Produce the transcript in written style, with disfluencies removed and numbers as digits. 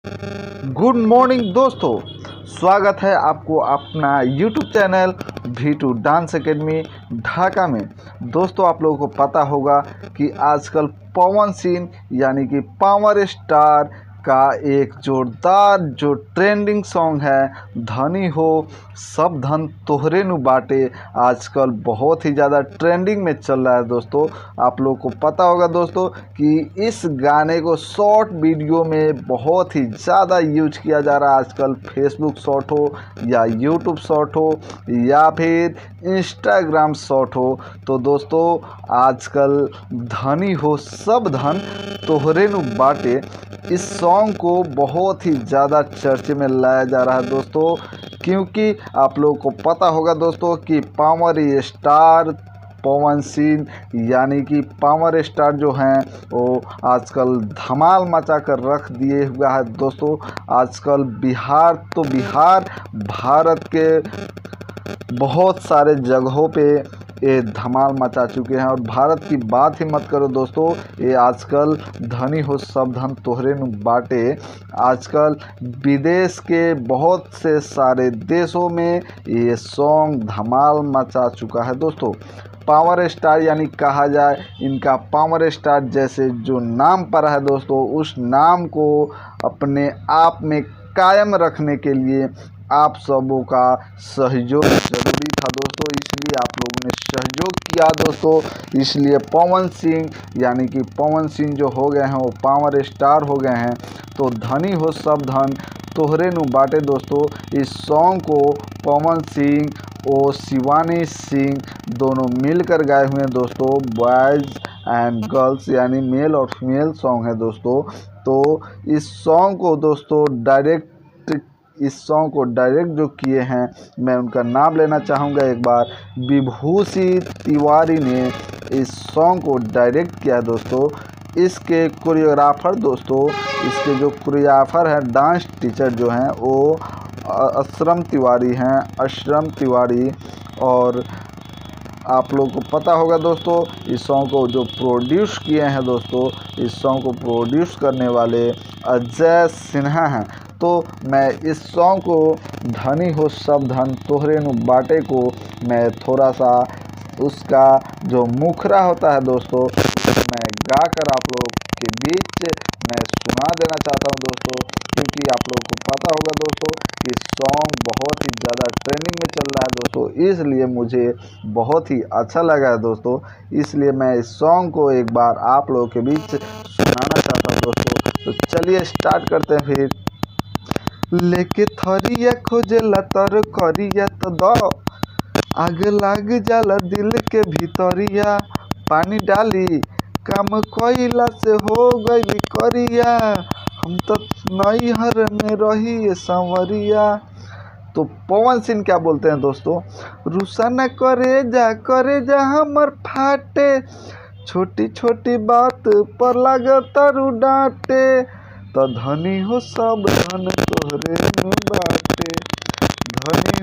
Good morning दोस्तों, स्वागत है आपको अपना YouTube channel V2 dance academy Dhaka में। दोस्तों, आप लोगों को पता होगा कि आजकल पवन सिंह यानी कि पावर स्टार का एक जोरदार जो ट्रेंडिंग सॉन्ग है, धनी हो सब धन तोहरे नु बाटे, आजकल बहुत ही ज़्यादा ट्रेंडिंग में चल रहा है। दोस्तों, आप लोगों को पता होगा दोस्तों कि इस गाने को शॉर्ट वीडियो में बहुत ही ज़्यादा यूज किया जा रहा है आजकल। फेसबुक शॉर्ट हो या यूट्यूब शॉर्ट हो या फिर इंस्टाग्राम शॉर्ट हो, तो दोस्तों आजकल धनी हो सब धन तोहरे नु बाटे, इस सॉन्ग को बहुत ही ज़्यादा चर्चे में लाया जा रहा है दोस्तों। क्योंकि आप लोगों को पता होगा दोस्तों कि पावर स्टार पवन सिंह यानी कि पावर स्टार जो हैं वो आजकल धमाल मचा कर रख दिए हुआ है दोस्तों। आजकल बिहार भारत के बहुत सारे जगहों पे ये धमाल मचा चुके हैं। और भारत की बात ही मत करो दोस्तों, ये आजकल धनी हो सब धन तोहरे नु बाटे, आजकल विदेश के बहुत से सारे देशों में ये सॉन्ग धमाल मचा चुका है दोस्तों। पावर स्टार यानी कहा जाए इनका पावर स्टार जैसे जो नाम पर है दोस्तों, उस नाम को अपने आप में कायम रखने के लिए आप सबों का सहयोग जरूरी था दोस्तों, इसलिए आप लोगों ने सहयोग किया दोस्तों। इसलिए पवन सिंह यानी कि पवन सिंह जो हो गए हैं वो पावर स्टार हो गए हैं। तो धनी हो सब धन तोहरे नु बाटे दोस्तों, इस सॉन्ग को पवन सिंह और शिवानी सिंह दोनों मिलकर गाए हुए हैं दोस्तों। बॉयज़ एंड गर्ल्स यानी मेल और फीमेल सॉन्ग है दोस्तों। तो इस सॉन्ग को दोस्तों डायरेक्ट जो किए हैं, मैं उनका नाम लेना चाहूँगा एक बार। विभूषी तिवारी ने इस सॉन्ग को डायरेक्ट किया दोस्तों। इसके कोरियोग्राफर दोस्तों, इसके जो कोरियोग्राफर हैं, डांस टीचर जो हैं वो अशरम तिवारी। और आप लोगों को पता होगा दोस्तों इस सॉन्ग को जो प्रोड्यूस किए हैं दोस्तों, इस सॉन्ग को प्रोड्यूस करने वाले अजय सिन्हा हैं। तो मैं इस सॉन्ग को धनी हो सब धन तोहरे नु बाटे को मैं थोड़ा सा उसका जो मुखरा होता है दोस्तों, मैं गाकर आप लोगों के बीच मैं सुना देना चाहता हूं दोस्तों। क्योंकि आप लोगों को पता होगा दोस्तों कि सॉन्ग बहुत ही ज़्यादा ट्रेंडिंग में चल रहा है दोस्तों, इसलिए मुझे बहुत ही अच्छा लगा है दोस्तों। इसलिए मैं इस सॉन्ग को एक बार आप लोगों के बीच सुनाना चाहता हूँ दोस्तों। तो चलिए स्टार्ट करते हैं फिर। लेके थरिया खोजेला तर करिया तो दो, आग लाग जाला दिल के भीतरिया, पानी डाली काम कोइला से हो गई करिया, हम तो नैहर में रही सांवरिया। तो पवन सिंह क्या बोलते हैं दोस्तों, रुसा न करे जा हमर फाटे, छोटी छोटी बात पर लागता रू डांटे, तो धनी हो सब धन तोहरे नु बाटे, धनी